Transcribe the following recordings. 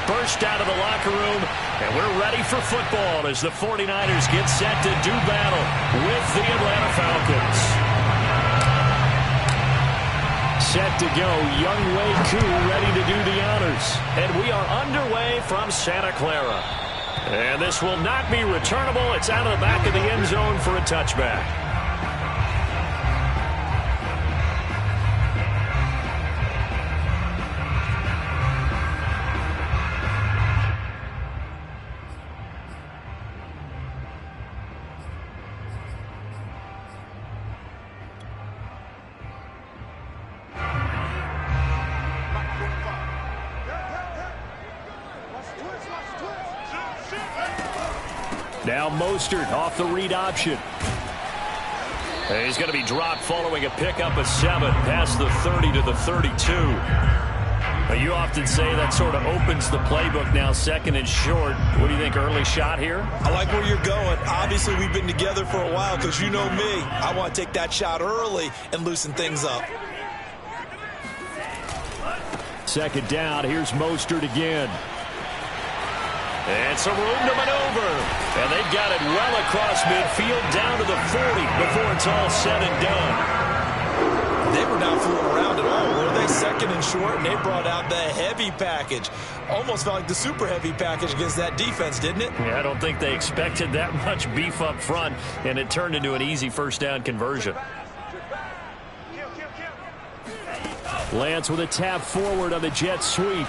burst out of the locker room, and we're ready for football as the 49ers get set to do battle with the Atlanta Falcons. Set to go, Younghoe Koo ready to do the honors. And we are underway from Santa Clara. And this will not be returnable. It's out of the back of the end zone for a touchback. Now Mostert off the read option. And he's going to be dropped following a pickup of 7 past the 30 to the 32. You often say that sort of opens the playbook now, second and short. What do you think, early shot here? I like where you're going. Obviously, we've been together for a while because you know me. I want to take that shot early and loosen things up. Second down, here's Mostert again. And some room to maneuver. And they got it well across midfield down to the 40 before it's all said and done. They were not fooling around at all, were they? Second and short, and they brought out the heavy package. Almost felt like the super heavy package against that defense, didn't it? Yeah, I don't think they expected that much beef up front, and it turned into an easy first down conversion. Lance with a tap forward on the jet sweep.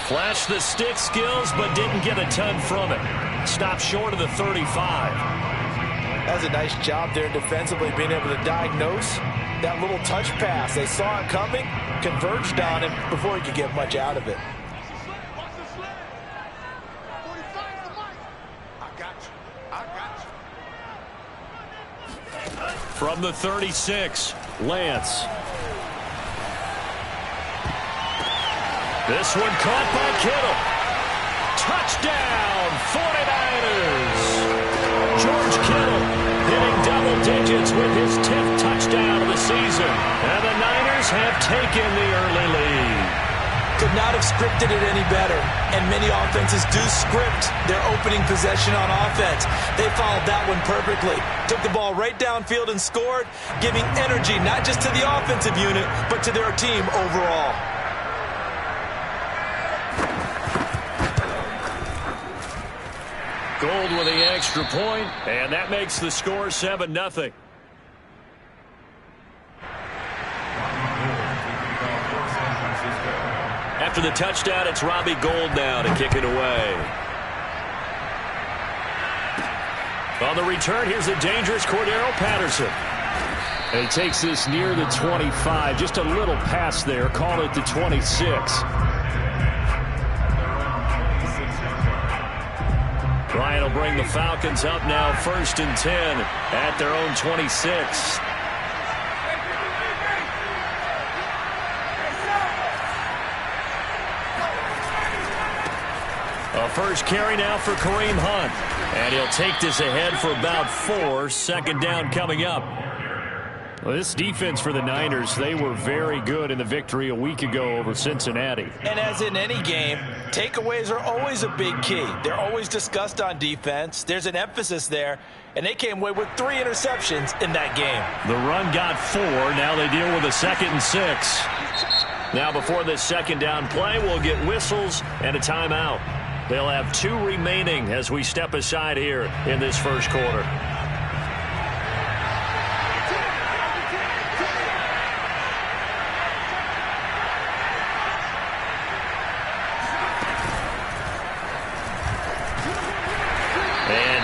Flashed the stick skills, but didn't get a ton from it. Stopped short of the 35. That was a nice job there defensively, being able to diagnose that little touch pass. They saw it coming, converged on him before he could get much out of it. From the 36, Lance. This one caught by Kittle. Touchdown, 49ers. George Kittle hitting double digits with his 10th touchdown of the season. And the Niners have taken the early lead. Could not have scripted it any better. And many offenses do script their opening possession on offense. They followed that one perfectly. Took the ball right downfield and scored, giving energy not just to the offensive unit, but to their team overall. Gold with the extra point, and that makes the score 7-0. After the touchdown, it's Robbie Gould now to kick it away. On the return, here's the dangerous Cordero Patterson. And he takes this near the 25, just a little past there, call it the 26. Ryan will bring the Falcons up now 1st and 10 at their own 26. A first carry now for Kareem Hunt. And he'll take this ahead for about 4. Second down coming up. Well, this defense for the Niners, they were very good in the victory a week ago over Cincinnati. And as in any game, takeaways are always a big key. They're always discussed on defense. There's an emphasis there, and they came away with 3 interceptions in that game. The run got 4. Now they deal with a 2nd and 6. Now before this second down play, we'll get whistles and a timeout. They'll have 2 remaining as we step aside here in this first quarter.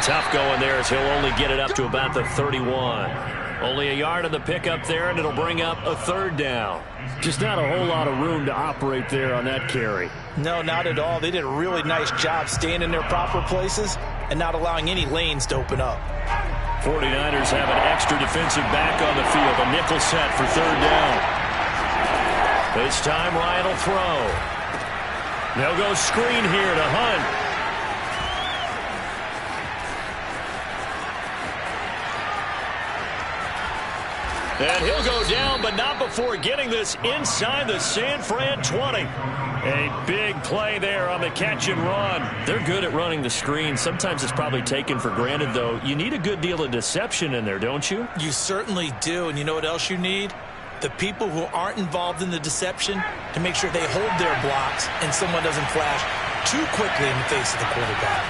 Tough going there as he'll only get it up to about the 31. Only a yard on the pickup there, and it'll bring up a 3rd down. Just not a whole lot of room to operate there on that carry. No, not at all. They did a really nice job staying in their proper places and not allowing any lanes to open up. 49ers have an extra defensive back on the field. A nickel set for 3rd down. This time Ryan will throw. They'll go screen here to Hunt. And he'll go down, but not before getting this inside the San Fran 20. A big play there on the catch and run. They're good at running the screen. Sometimes it's probably taken for granted, though. You need a good deal of deception in there, don't you? You certainly do. And you know what else you need? The people who aren't involved in the deception to make sure they hold their blocks and someone doesn't flash too quickly in the face of the quarterback.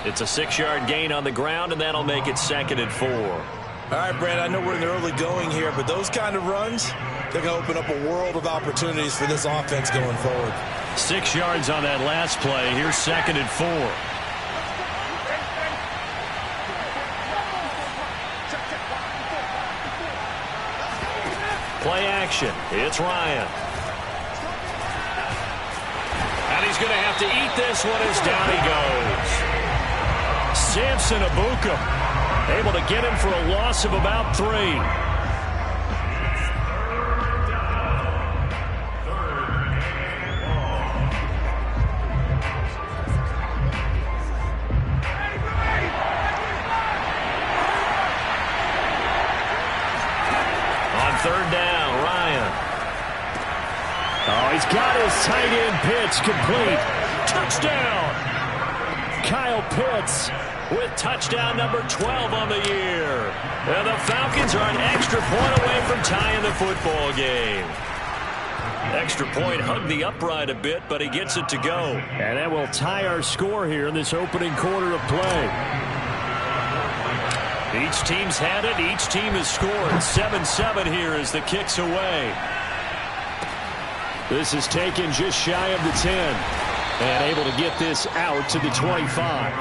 It's a 6-yard gain on the ground, and that'll make it 2nd and 4. All right, Brad, I know we're in the early going here, but those kind of runs, they're going to open up a world of opportunities for this offense going forward. 6 yards on that last play. Here's 2nd and 4. Play action. It's Ryan. And he's going to have to eat this one as down he goes. Samson Abuka able to get him for a loss of about 3. On 3rd down, Ryan. Oh, he's got his tight end pitch complete. Touchdown! Kyle Pitts with touchdown number 12 on the year. And the Falcons are an extra point away from tying the football game. Extra point hugged the upright a bit, but he gets it to go. And that will tie our score here in this opening quarter of play. Each team's had it. Each team has scored. 7-7 here as the kick's away. This is taken just shy of the 10. And able to get this out to the 25.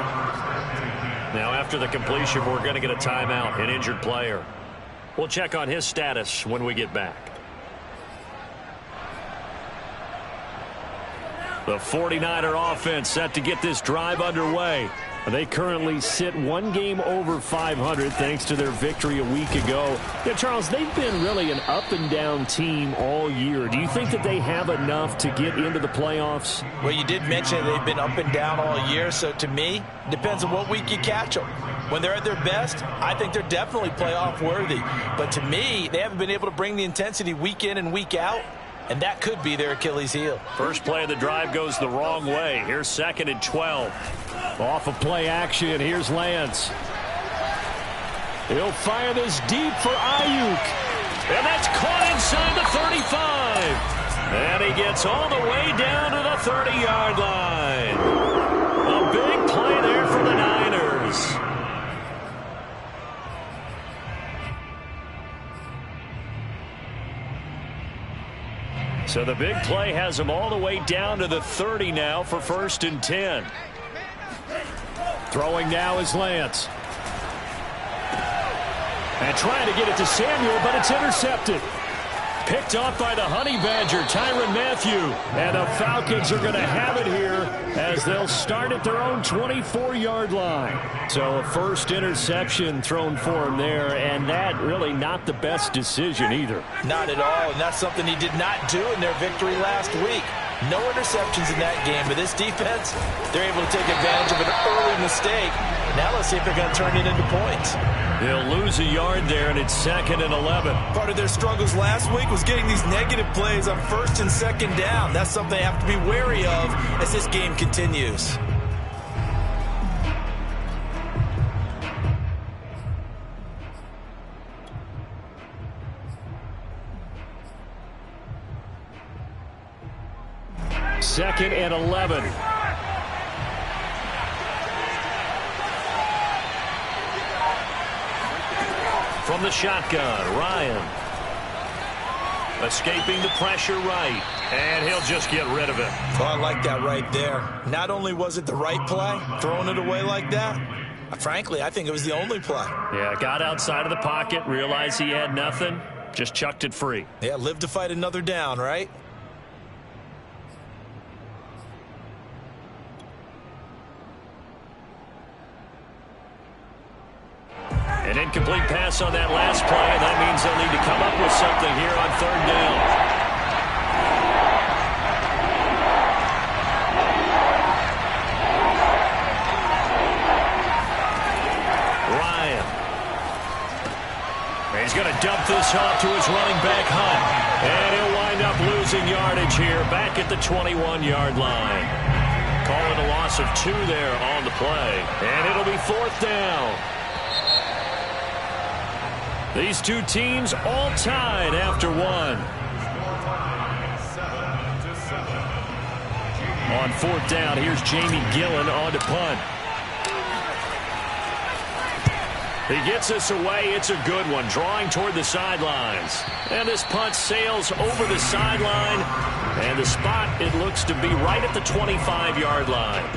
Now, after the completion, we're going to get a timeout, an injured player. We'll check on his status when we get back. The 49er offense set to get this drive underway. They currently sit 1 game over 500 thanks to their victory a week ago. Yeah, Charles, they've been really an up-and-down team all year. Do you think that they have enough to get into the playoffs? Well, you did mention they've been up and down all year, so to me, it depends on what week you catch them. When they're at their best, I think they're definitely playoff worthy. But to me, they haven't been able to bring the intensity week in and week out, and that could be their Achilles heel. First play of the drive goes the wrong way. Here's 2nd and 12. Off of play action, here's Lance. He'll fire this deep for Ayuk. And that's caught inside the 35. And he gets all the way down to the 30-yard line. A big play there for the Niners. So the big play has him all the way down to the 30 now for 1st and 10. Throwing now is Lance. And trying to get it to Samuel, but it's intercepted. Picked off by the Honey Badger, Tyrann Mathieu. And the Falcons are going to have it here as they'll start at their own 24-yard line. So a first interception thrown for him there, and that really not the best decision either. Not at all, and that's something he did not do in their victory last week. No interceptions in that game, but this defense, they're able to take advantage of an early mistake. Now let's see if they're going to turn it into points. They'll lose a yard there, and it's 2nd and 11. Part of their struggles last week was getting these negative plays on 1st and 2nd down. That's something they have to be wary of as this game continues. Second and 11. From the shotgun, Ryan. Escaping the pressure right. And he'll just get rid of it. Oh, I like that right there. Not only was it the right play, throwing it away like that, frankly, I think it was the only play. Yeah, got outside of the pocket, realized he had nothing, just chucked it free. Yeah, live to fight another down, right? An incomplete pass on that last play, and that means they'll need to come up with something here on 3rd down. He's going to dump this off to his running back, Hunt. And he'll wind up losing yardage here back at the 21-yard line. Call it a loss of 2 there on the play. And it'll be 4th down. These two teams all tied after 1. On 4th down, here's Jamie Gillen on to punt. He gets us away. It's a good one, drawing toward the sidelines. And this punt sails over the sideline. And the spot, it looks to be right at the 25-yard line.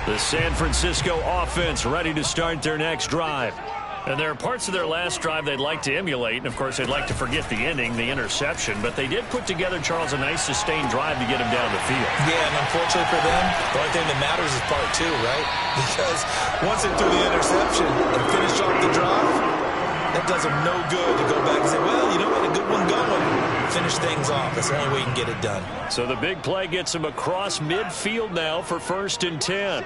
The San Francisco offense ready to start their next drive. And there are parts of their last drive they'd like to emulate. And, of course, they'd like to forget the ending, the interception. But they did put together, Charles, a nice sustained drive to get him down the field. Yeah, and unfortunately for them, the only thing that matters is part 2, right? Because once they threw the interception and finished off the drive, that does them no good to go back and say, well, you know what, a good one going. Finish things off. That's the only way you can get it done. So the big play gets him across midfield now for 1st and 10.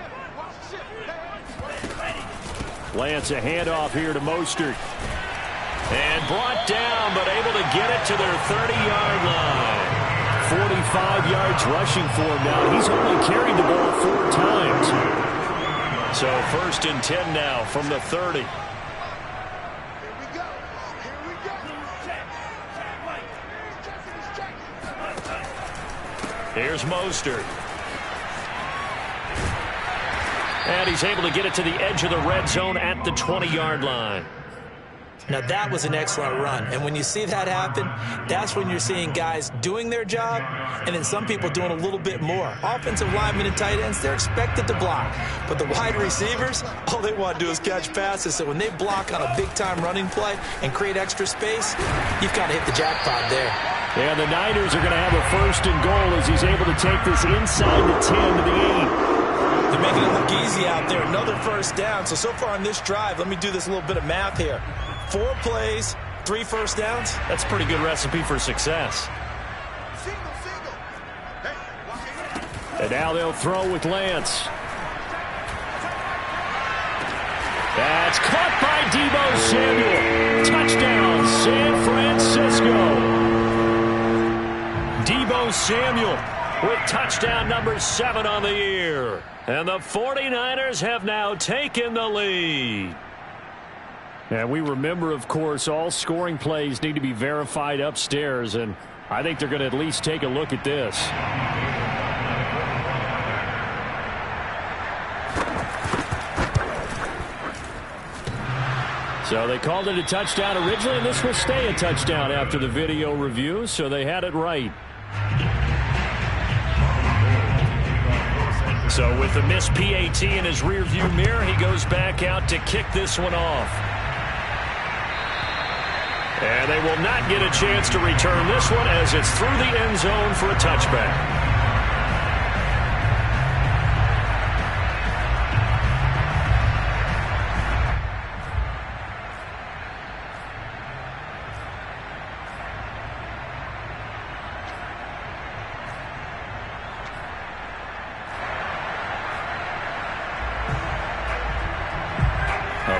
Lance a handoff here to Mostert. And brought down, but able to get it to their 30-yard line. 45 yards rushing for him now. He's only carried the ball 4 times. So 1st and 10 now from the 30. Here's Mostert. And he's able to get it to the edge of the red zone at the 20-yard line. Now, that was an excellent run. And when you see that happen, that's when you're seeing guys doing their job and then some people doing a little bit more. Offensive linemen and tight ends, they're expected to block. But the wide receivers, all they want to do is catch passes. So when they block on a big-time running play and create extra space, you've got to hit the jackpot there. Yeah, the Niners are going to have a 1st and goal as he's able to take this inside the 10 to the 8. They're making it look easy out there. Another 1st down. So far on this drive, let me do this little bit of math here. 4 plays, 3 1st downs. That's a pretty good recipe for success. And now they'll throw with Lance. That's caught by Deebo Samuel. Touchdown, San Francisco. Deebo Samuel with touchdown number 7 on the year. And the 49ers have now taken the lead. And we remember, of course, all scoring plays need to be verified upstairs. And I think they're going to at least take a look at this. So they called it a touchdown originally, and this will stay a touchdown after the video review, so they had it right. So with the missed PAT in his rearview mirror, he goes back out to kick this one off. And they will not get a chance to return this one as it's through the end zone for a touchback.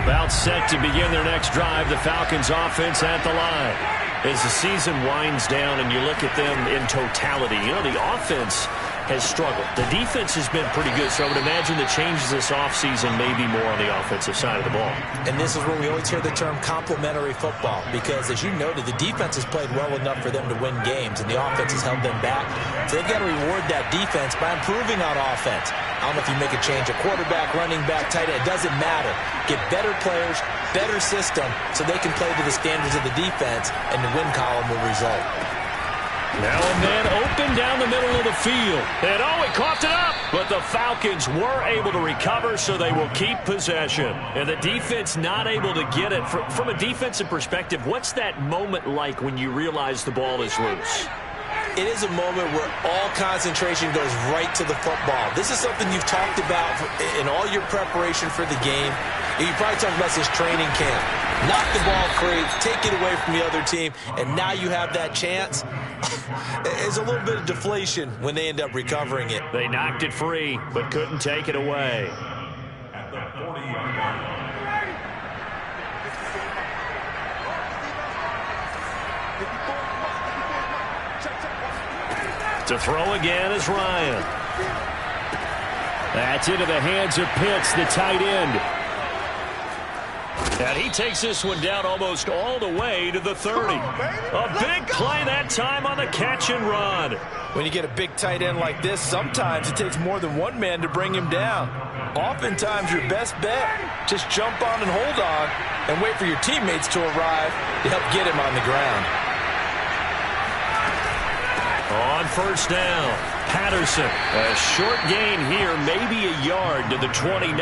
About set to begin their next drive, the Falcons offense at the line. As the season winds down and you look at them in totality, you know, the offense has struggled. The defense has been pretty good, so I would imagine the changes this offseason may be more on the offensive side of the ball. And this is where we always hear the term complementary football, because as you noted, the defense has played well enough for them to win games, and the offense has held them back. So they've got to reward that defense by improving on offense. I don't know if you make a change, a quarterback, running back, tight end, it doesn't matter. Get better players, better system, so they can play to the standards of the defense, and the win column will result. Now a man open down the middle of the field. And oh, he coughed it up. But the Falcons were able to recover, so they will keep possession. And the defense not able to get it. From a defensive perspective, what's that moment like when you realize the ball is loose? It is a moment where all concentration goes right to the football. This is something you've talked about in all your preparation for the game. You probably talked about this training camp. Knock the ball free, take it away from the other team, and now you have that chance. It's a little bit of deflation when they end up recovering it. They knocked it free, but couldn't take it away. To throw again is Ryan. That's into the hands of Pitts, the tight end. And he takes this one down almost all the way to the 30. A big play that time on the catch and run. When you get a big tight end like this, sometimes it takes more than one man to bring him down. Oftentimes, your best bet, just jump on and hold on and wait for your teammates to arrive to help get him on the ground. On first down, Patterson. A short gain here, maybe a yard to the 29.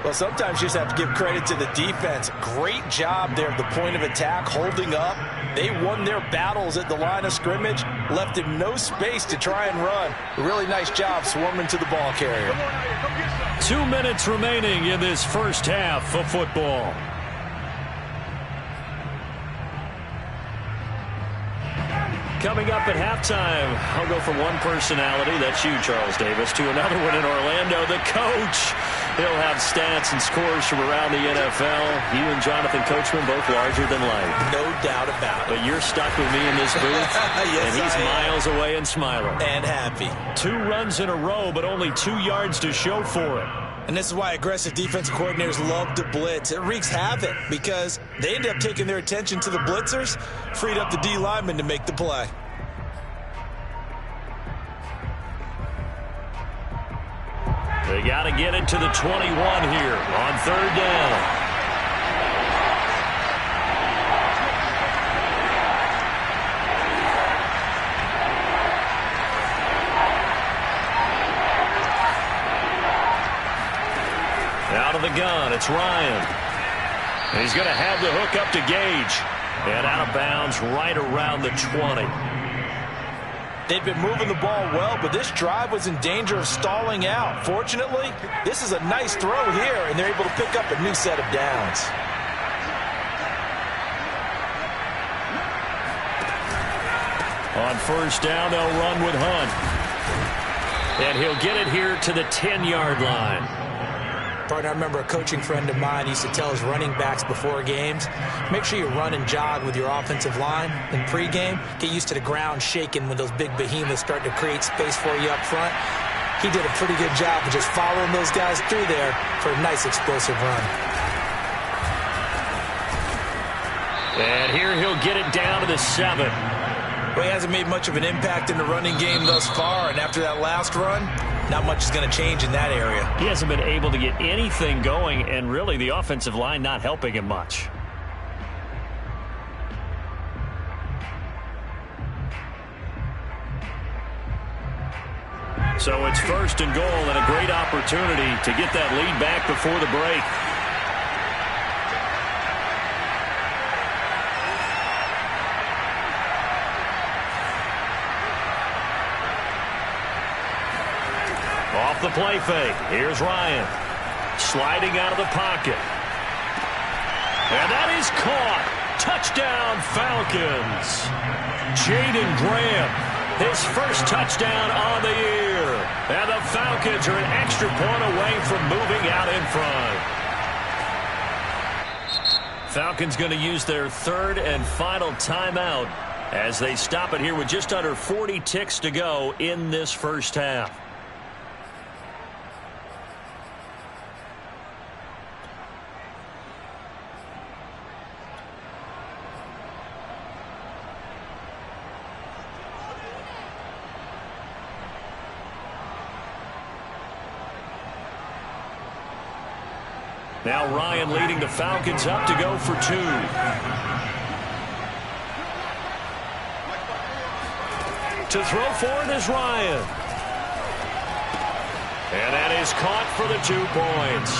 Well, sometimes you just have to give credit to the defense. Great job there at the point of attack, holding up. They won their battles at the line of scrimmage, left him no space to try and run. A really nice job swarming to the ball carrier. 2 minutes remaining in this first half of football. Coming up at halftime, I'll go from one personality, that's you, Charles Davis, to another one in Orlando, the coach. He'll have stats and scores from around the NFL. You and Jonathan Coachman, both larger than life. No doubt about it. But you're stuck with me in this booth, yes, and he's miles away and smiling. And happy. 2 runs in a row, but only 2 yards to show for it. And this is why aggressive defensive coordinators love to blitz. It wreaks havoc because they end up taking their attention to the blitzers, freed up the D lineman to make the play. They got to get it to the 21 here on third down. Out of the gun, it's Ryan. He's going to have the hook up to Gage. And out of bounds right around the 20. They've been moving the ball well, but this drive was in danger of stalling out. Fortunately, this is a nice throw here, and they're able to pick up a new set of downs. On first down, they'll run with Hunt. And he'll get it here to the 10-yard line. Partner, I remember a coaching friend of mine used to tell his running backs before games, make sure you run and jog with your offensive line in pregame. Get used to the ground shaking when those big behemoths start to create space for you up front. He did a pretty good job of just following those guys through there for a nice explosive run. And here he'll get it down to the 7. Well, he hasn't made much of an impact in the running game thus far, and after that last run, not much is going to change in that area. He hasn't been able to get anything going, and really the offensive line not helping him much. So it's first and goal, and a great opportunity to get that lead back before the break. Off the play fake. Here's Ryan. Sliding out of the pocket. And that is caught. Touchdown, Falcons. Jaden Graham, his first touchdown on the year. And the Falcons are an extra point away from moving out in front. Falcons going to use their third and final timeout as they stop it here with just under 40 ticks to go in this first half. Now Ryan leading the Falcons up to go for 2. To throw for it is Ryan. And that is caught for the 2 points.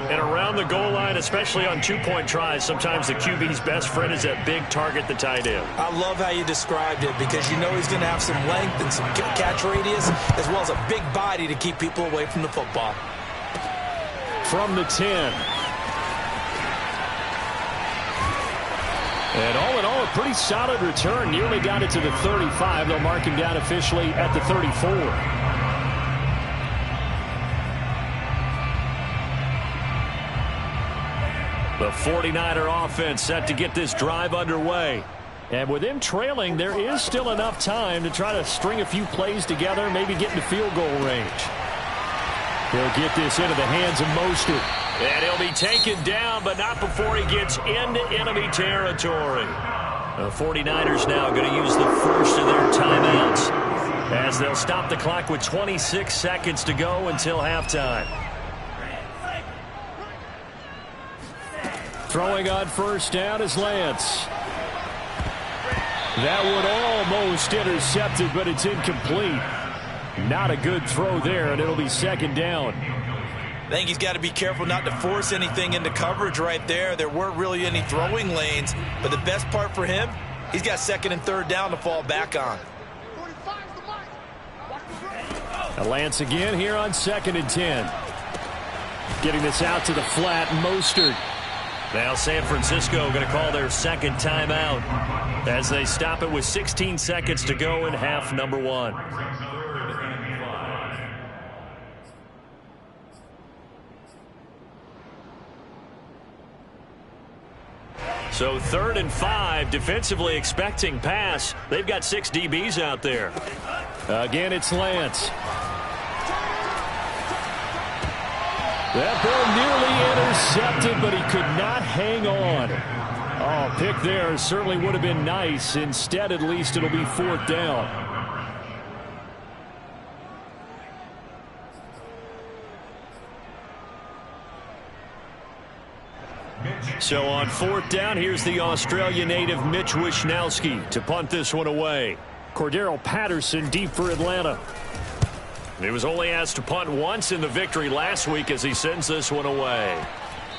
And around the goal line, especially on 2-point tries, sometimes the QB's best friend is that big target, the tight end. I love how you described it because you know he's going to have some length and some catch radius as well as a big body to keep people away from the football. From the 10. And all in all, a pretty solid return. Nearly got it to the 35. They'll mark him down officially at the 34. The 49er offense set to get this drive underway. And with them trailing, there is still enough time to try to string a few plays together, maybe get into field goal range. He'll get this into the hands of Mostert. And he'll be taken down, but not before he gets into enemy territory. The 49ers now going to use the first of their timeouts as they'll stop the clock with 26 seconds to go until halftime. Throwing on first down is Lance. That would almost intercept it, but it's incomplete. Not a good throw there, and it'll be second down. I think he's got to be careful not to force anything into coverage right there. There weren't really any throwing lanes, but the best part for him, he's got second and third down to fall back on. Lance again here on 2nd and 10. Getting this out to the flat, Mostert. Now San Francisco going to call their second timeout as they stop it with 16 seconds to go in half number 1. So 3rd and 5, defensively expecting pass. They've got 6 DBs out there. Again, it's Lance. That ball nearly intercepted, but he could not hang on. Oh, pick there certainly would have been nice. Instead, at least it'll be 4th down. So on 4th down, here's the Australia native Mitch Wishnowsky to punt this one away. Cordero Patterson deep for Atlanta. He was only asked to punt once in the victory last week as he sends this one away.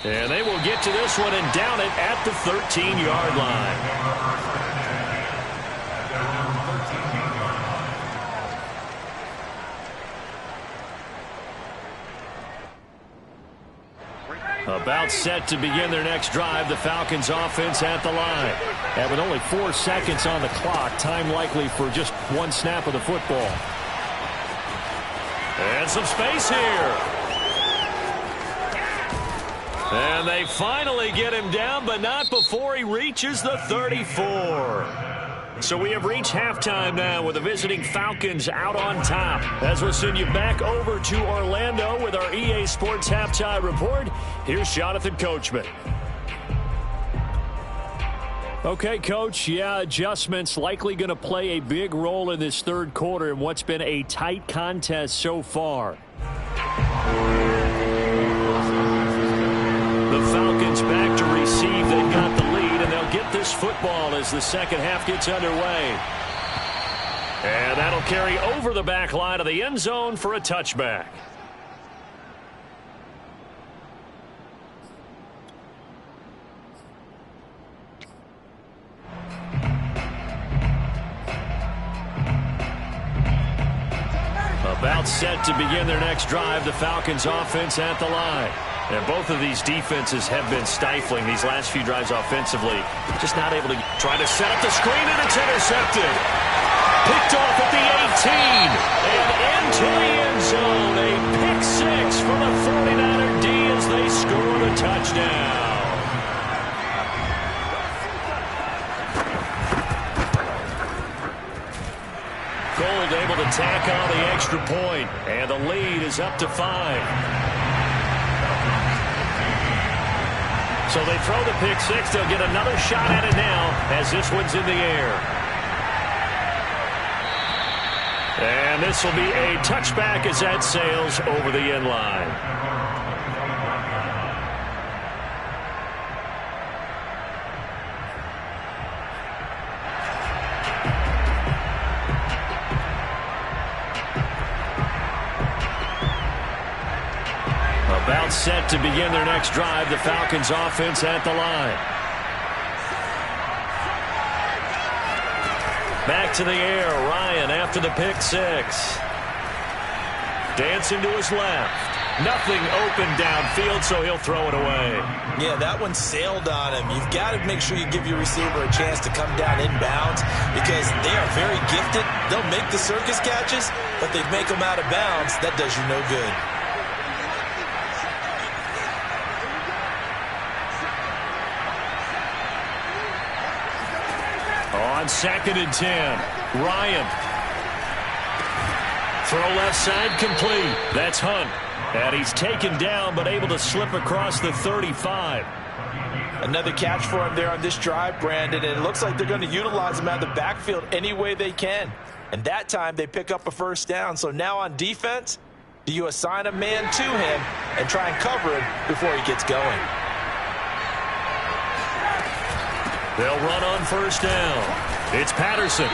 And they will get to this one and down it at the 13-yard line. About set to begin their next drive, the Falcons offense at the line. And with only 4 seconds on the clock, time likely for just one snap of the football. And some space here. And they finally get him down, but not before he reaches the 34. So we have reached halftime now with the visiting Falcons out on top. As we'll send you back over to Orlando with our EA Sports Halftime Report, here's Jonathan Coachman. Okay, Coach, yeah, adjustments likely going to play a big role in this third quarter in what's been a tight contest so far. The Falcons back to receive. They've got the lead, and they'll get this football as the second half gets underway. And that'll carry over the back line of the end zone for a touchback. About set to begin their next drive, the Falcons offense at the line. And both of these defenses have been stifling these last few drives offensively. Just not able to try to set up the screen, and it's intercepted. Picked off at the 18 and into the end zone. A pick six from the 49er D as they score the touchdown. Gold able to tack on the extra point, and the lead is up to 5. So they throw the pick six. They'll get another shot at it now as this one's in the air. And this will be a touchback as that sails over the end line. About set to begin their next drive, the Falcons offense at the line. Back to the air, Ryan after the pick six. Dancing to his left. Nothing open downfield, so he'll throw it away. Yeah, that one sailed on him. You've got to make sure you give your receiver a chance to come down inbounds because they are very gifted. They'll make the circus catches, but they make them out of bounds. That does you no good. On 2nd and 10, Ryan. Throw left side complete. That's Hunt. And he's taken down but able to slip across the 35. Another catch for him there on this drive, Brandon, and it looks like they're going to utilize him out of the backfield any way they can. And that time they pick up a first down. So now on defense, do you assign a man to him and try and cover him before he gets going? They'll run on first down. It's Patterson.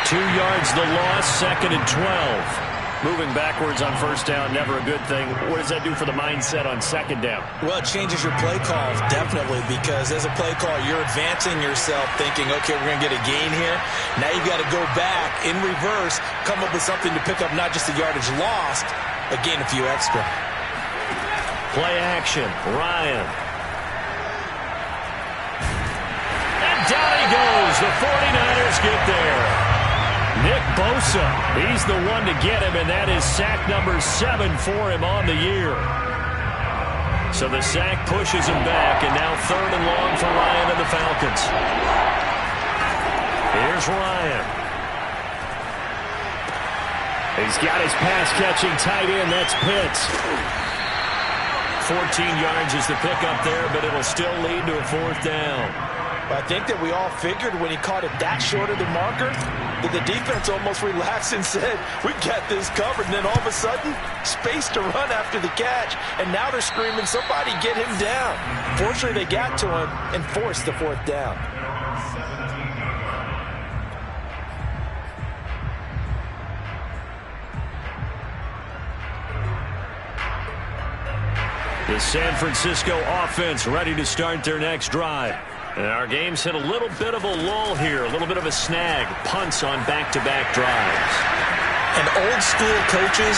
2 yards the loss, 2nd and 12. Moving backwards on first down, never a good thing. What does that do for the mindset on 2nd down? Well, it changes your play call, definitely, because as a play call, you're advancing yourself thinking, okay, we're going to get a gain here. Now you've got to go back in reverse, come up with something to pick up not just the yardage lost, but gain a few extra. Play action, Ryan. And down he goes. The 49ers get there. Nick Bosa, he's the one to get him, and that is sack number 7 for him on the year. So the sack pushes him back, and now 3rd and long for Ryan and the Falcons. Here's Ryan. He's got his pass-catching tight end. That's Pitts. 14 yards is the pickup there, but it'll still lead to a 4th down. I think that we all figured when he caught it that short of the marker that the defense almost relaxed and said, we got this covered. And then all of a sudden, space to run after the catch. And now they're screaming, somebody get him down. Fortunately, they got to him and forced the 4th down. The San Francisco offense ready to start their next drive. And our game's hit a little bit of a lull here, a little bit of a snag. Punts on back-to-back drives. And old-school coaches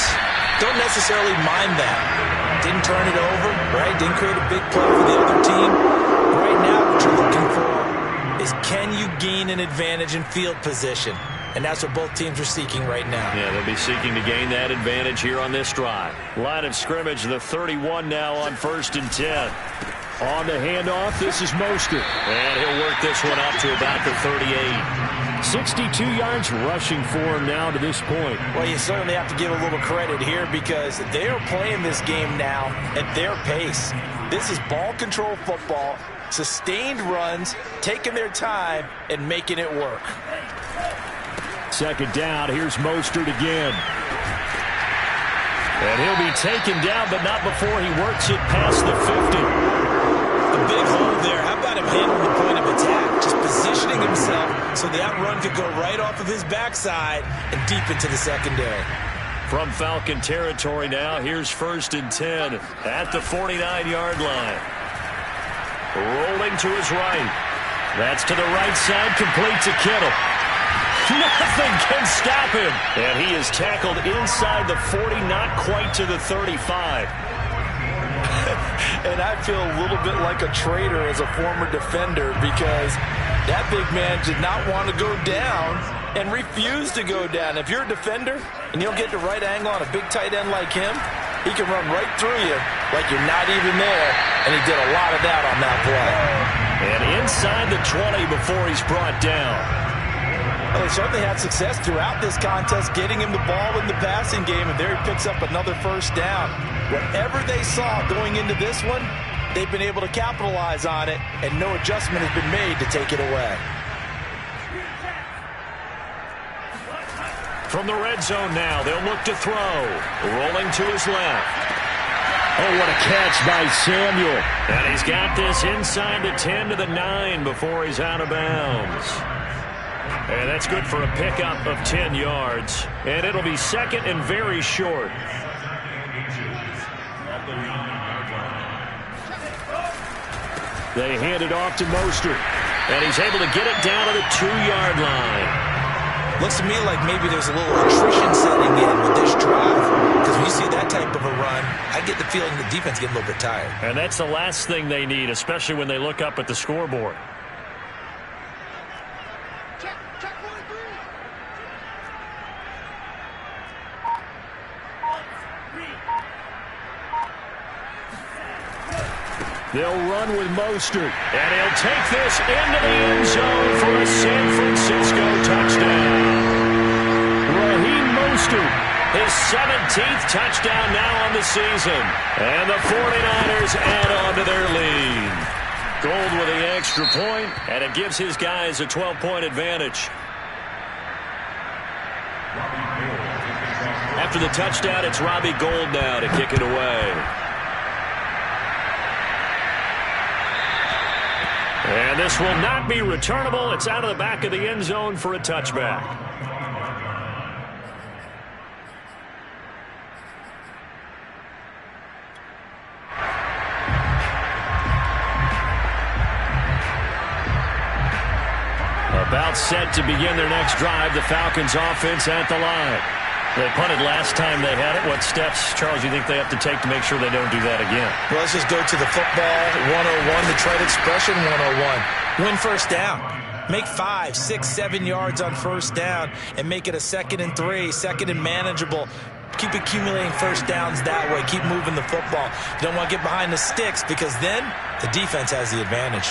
don't necessarily mind that. Didn't turn it over, right? Didn't create a big play for the other team. Right now, what you're looking for is can you gain an advantage in field position? And that's what both teams are seeking right now. Yeah, they'll be seeking to gain that advantage here on this drive. Line of scrimmage, the 31 now on 1st and 10. On the handoff, this is Mostert. And he'll work this one up to about the 38. 62 yards rushing for him now to this point. Well, you certainly have to give a little credit here because they are playing this game now at their pace. This is ball control football, sustained runs, taking their time, and making it work. 2nd down, here's Mostert again. And he'll be taken down, but not before he works it past the 50. A big hole there. How about him handling the point of attack? Just positioning himself so that run could go right off of his backside and deep into the secondary. From Falcon territory now, here's 1st and 10 at the 49-yard line. Rolling to his right. That's to the right side, complete to Kittle. Nothing can stop him. And he is tackled inside the 40, not quite to the 35. And I feel a little bit like a traitor as a former defender because that big man did not want to go down and refused to go down. If you're a defender and you'll get the right angle on a big tight end like him, he can run right through you like you're not even there. And he did a lot of that on that play. And inside the 20 before he's brought down. Well, they certainly had success throughout this contest getting him the ball in the passing game, and there he picks up another 1st down. Whatever they saw going into this one, they've been able to capitalize on it, and no adjustment has been made to take it away. From the red zone now, they'll look to throw. Rolling to his left. Oh, what a catch by Samuel. And he's got this inside the 10 to the 9 before he's out of bounds. And that's good for a pickup of 10 yards. And it'll be 2nd and very short. They hand it off to Mostert. And he's able to get it down to the 2-yard line. Looks to me like maybe there's a little attrition setting in with this drive. Because when you see that type of a run, I get the feeling the defense getting a little bit tired. And that's the last thing they need, especially when they look up at the scoreboard. They'll run with Mostert, and he'll take this into the end zone for a San Francisco touchdown. Raheem Mostert, his 17th touchdown now on the season, and the 49ers add on to their lead. Gold with the extra point, and it gives his guys a 12-point advantage. After the touchdown, it's Robbie Gould now to kick it away. And this will not be returnable. It's out of the back of the end zone for a touchback. About set to begin their next drive, the Falcons offense at the line. They punted last time they had it. What steps, Charles, you think they have to take to make sure they don't do that again? Well, let's just go to the football 101, the trade expression 101. Win first down. Make 5, 6, 7 yards on first down and make it a 2nd and 3, 2nd and manageable. Keep accumulating first downs that way. Keep moving the football. You don't want to get behind the sticks because then the defense has the advantage.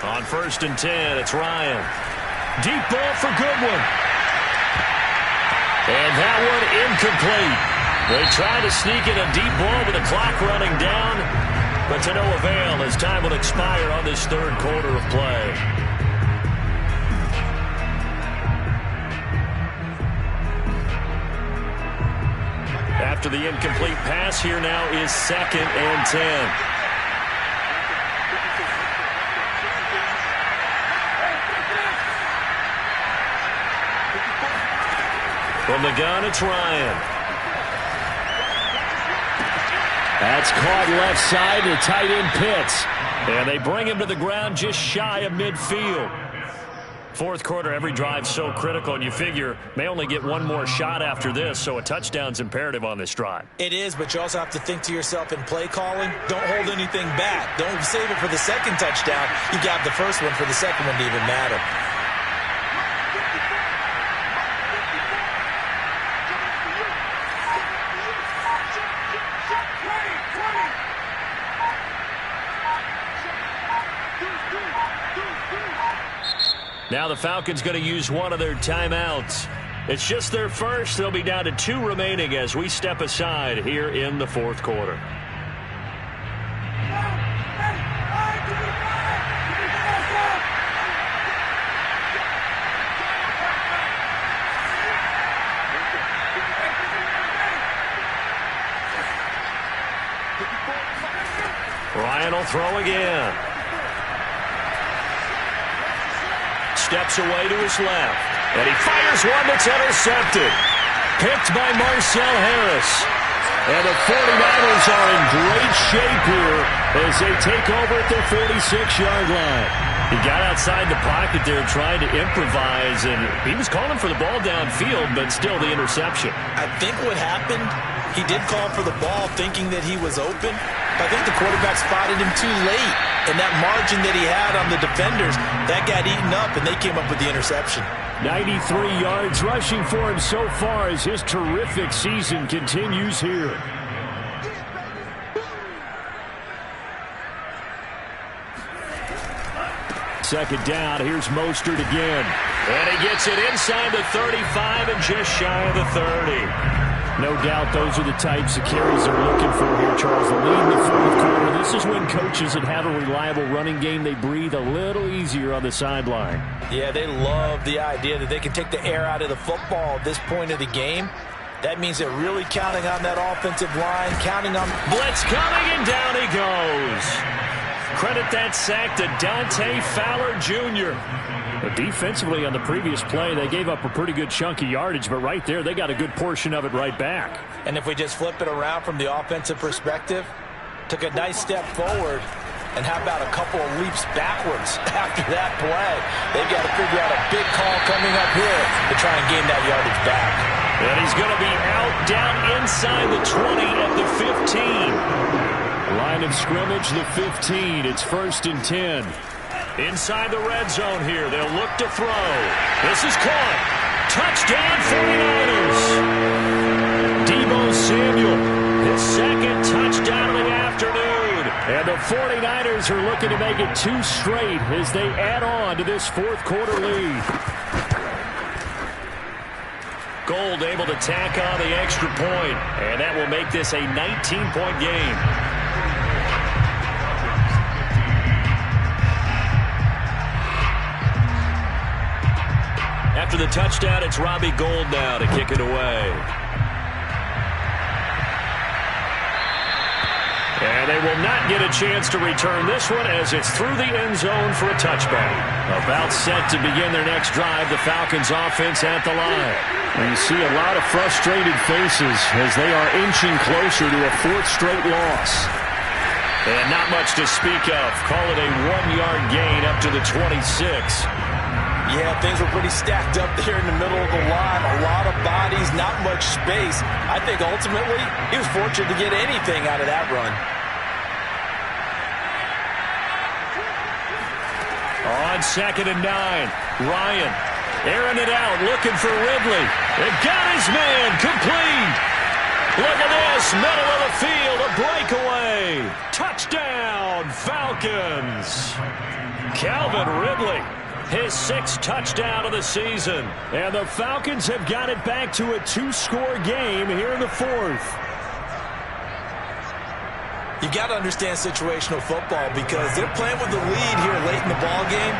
On 1st and 10, it's Ryan. Deep ball for Goodwin. And that one incomplete. They try to sneak in a deep ball with the clock running down, but to no avail as time will expire on this 3rd quarter of play. After the incomplete pass, here now is 2nd and 10. From the gun, it's Ryan. That's caught left side to tight end Pitts. And they bring him to the ground just shy of midfield. 4th quarter, every drive so critical, and you figure may only get one more shot after this, so a touchdown's imperative on this drive. It is, but you also have to think to yourself in play calling, don't hold anything back. Don't save it for the 2nd touchdown. You got the first one for the 2nd one to even matter. Now the Falcons going to use one of their timeouts. It's just their first. They'll be down to 2 remaining as we step aside here in the 4th quarter. Ryan will throw again. Steps away to his left. And he fires one that's intercepted. Picked by Marcel Harris. And the 49ers are in great shape here as they take over at their 46-yard line. He got outside the pocket there trying to improvise, and he was calling for the ball downfield, but still the interception. I think what happened, he did call for the ball thinking that he was open. But I think the quarterback spotted him too late. And that margin that he had on the defenders, that got eaten up, and they came up with the interception. 93 yards rushing for him so far as his terrific season continues here. Second down, here's Mostert again. And he gets it inside the 35 and just shy of the 30. No doubt those are the types of carries they're looking for here, Charles. The lead in the 4th quarter. This is when coaches that have a reliable running game, they breathe a little easier on the sideline. Yeah, they love the idea that they can take the air out of the football at this point of the game. That means they're really counting on that offensive line, counting on... Blitz coming, and down he goes. Credit that sack to Dante Fowler Jr. But defensively on the previous play, they gave up a pretty good chunk of yardage, but right there, they got a good portion of it right back. And if we just flip it around from the offensive perspective, took a nice step forward, and how about a couple of leaps backwards after that play? They've got to figure out a big call coming up here to try and gain that yardage back. And he's going to be out down inside the 20 at the 15. Line of scrimmage, the 15. It's 1st and 10. Inside the red zone here. They'll look to throw. This is caught. Touchdown 49ers. Deebo Samuel, his second touchdown of the afternoon. And the 49ers are looking to make it 2 straight as they add on to this fourth quarter lead. Gold able to tack on the extra point, and that will make this a 19-point game. After the touchdown, it's Robbie Gould now to kick it away. And they will not get a chance to return this one as it's through the end zone for a touchback. About set to begin their next drive, the Falcons offense at the line. And you see a lot of frustrated faces as they are inching closer to a 4th straight loss. And not much to speak of. Call it a 1-yard gain up to the 26. Yeah, things were pretty stacked up there in the middle of the line. A lot of bodies, not much space. I think ultimately he was fortunate to get anything out of that run. On 2nd and 9, Ryan airing it out, looking for Ridley. It got his man complete. Look at this, middle of the field, a breakaway. Touchdown, Falcons. Calvin Ridley, his 6th touchdown of the season. And the Falcons have got it back to a 2-score game here in the 4th. You got to understand situational football because they're playing with the lead here late in the ball game.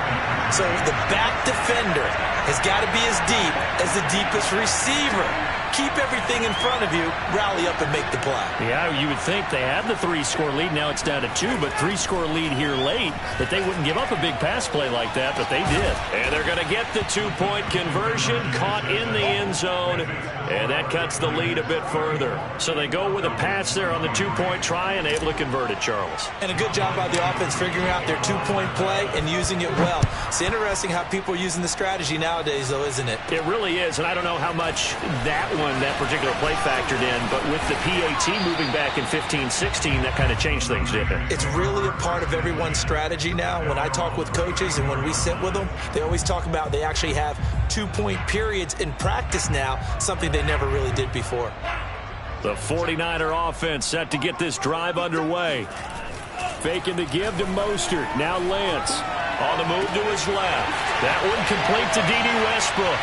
So the back defender has got to be as deep as the deepest receiver. Keep everything in front of you, rally up and make the play. Yeah, you would think they had the 3-score lead. Now it's down to 2, but 3-score lead here late, that they wouldn't give up a big pass play like that, but they did. And they're going to get the 2-point conversion, caught in the end zone, and that cuts the lead a bit further. So they go with a pass there on the 2-point try and able to convert it, Charles. And a good job by the offense figuring out their 2-point play and using it well. It's interesting how people are using the strategy nowadays, though, isn't it? It really is, and I don't know how much that particular play factored in, but with the PAT moving back in 15-16, that kind of changed things, didn't it? It's really a part of everyone's strategy now. When I talk with coaches and when we sit with them, they always talk about they actually have 2-point periods in practice now, something they never really did before. The 49er offense set to get this drive underway. Faking the give to Mostert. Now Lance on the move to his left. That one complete to D.D. Westbrook.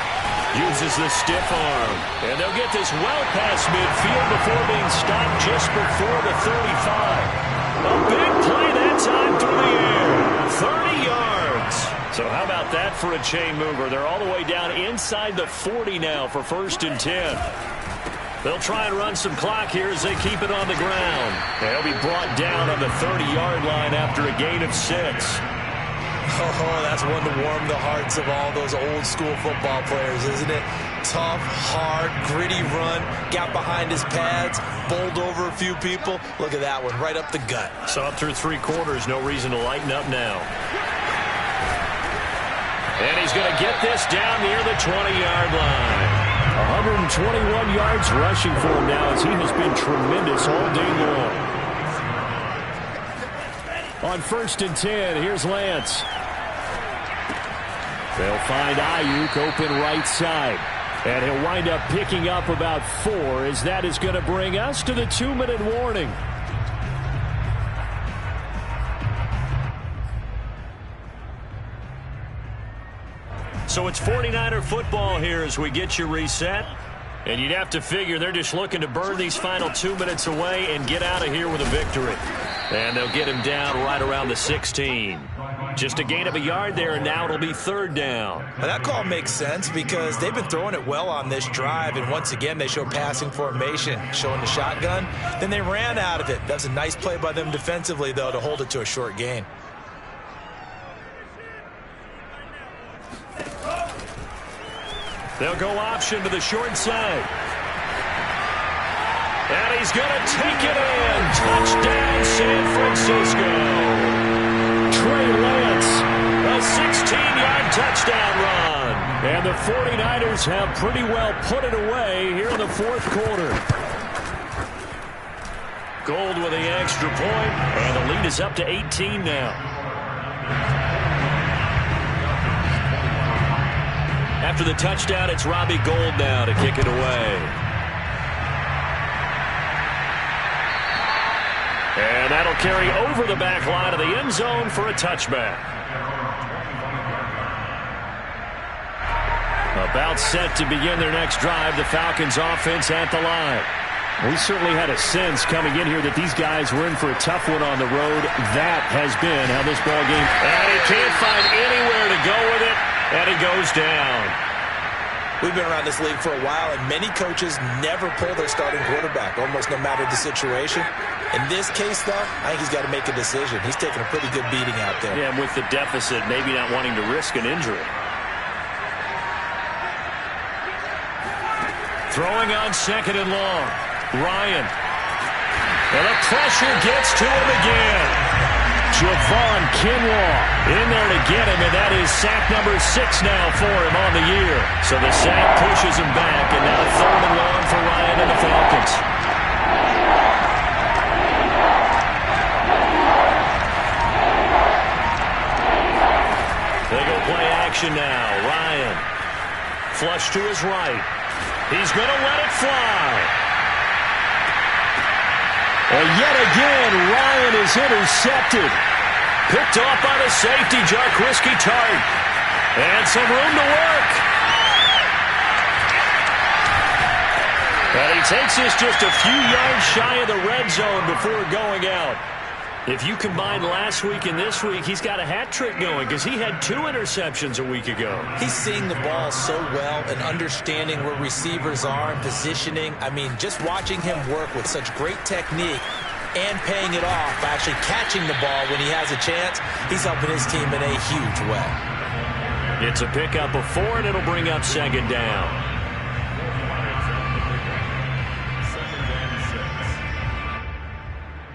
Uses the stiff arm. And they'll get this well past midfield before being stopped just before the 35. A big play that time through the air. 30 yards. So how about that for a chain mover? They're all the way down inside the 40 now for 1st and 10. They'll try and run some clock here as they keep it on the ground. They'll be brought down on the 30-yard line after a gain of 6. Oh, that's one to warm the hearts of all those old-school football players, isn't it? Tough, hard, gritty run. Got behind his pads, bowled over a few people. Look at that one, right up the gut. So up through 3 quarters, no reason to lighten up now. And he's going to get this down near the 20-yard line. 121 yards rushing for him now as he has been tremendous all day long. On 1st and 10, here's Lance. They'll find Ayuk open right side. And he'll wind up picking up about 4 as that is going to bring us to the 2-minute warning. So it's 49er football here as we get you reset. And you'd have to figure they're just looking to burn these final 2 minutes away and get out of here with a victory. And they'll get him down right around the 16. Just a gain of a yard there, and now it'll be 3rd down. Now that call makes sense because they've been throwing it well on this drive, and once again they show passing formation, showing the shotgun. Then they ran out of it. That's a nice play by them defensively, though, to hold it to a short gain. They'll go option to the short side. And he's going to take it in. Touchdown, San Francisco. Trey Lance, a 16-yard touchdown run. And the 49ers have pretty well put it away here in the 4th quarter. Gold with the extra point, and the lead is up to 18 now. After the touchdown, it's Robbie Gould now to kick it away. And that'll carry over the back line of the end zone for a touchback. About set to begin their next drive, the Falcons offense at the line. We certainly had a sense coming in here that these guys were in for a tough one on the road. That has been how this ball game. And he can't find anywhere to go with it, and he goes down. We've been around this league for a while, and many coaches never pull their starting quarterback, almost no matter the situation. In this case, though, I think he's got to make a decision. He's taking a pretty good beating out there. Yeah, and with the deficit, maybe not wanting to risk an injury. Throwing on 2nd and long. Ryan. And the pressure gets to him again. Javon Kinlaw in there to get him, and that is sack number 6 now for him on the year. So the sack pushes him back, and now 3rd and long for Ryan and the Falcons. They go play action now. Ryan. Flush to his right. He's going to let it fly. And yet again, Ryan is intercepted. Picked off by the safety, Jarquiski Tart. And some room to work. And he takes this just a few yards shy of the red zone before going out. If you combine last week and this week, he's got a hat trick going because he had 2 interceptions a week ago. He's seeing the ball so well and understanding where receivers are and positioning. I mean, just watching him work with such great technique and paying it off by actually catching the ball when he has a chance, he's helping his team in a huge way. It's a pickup of 4, and it'll bring up 2nd down.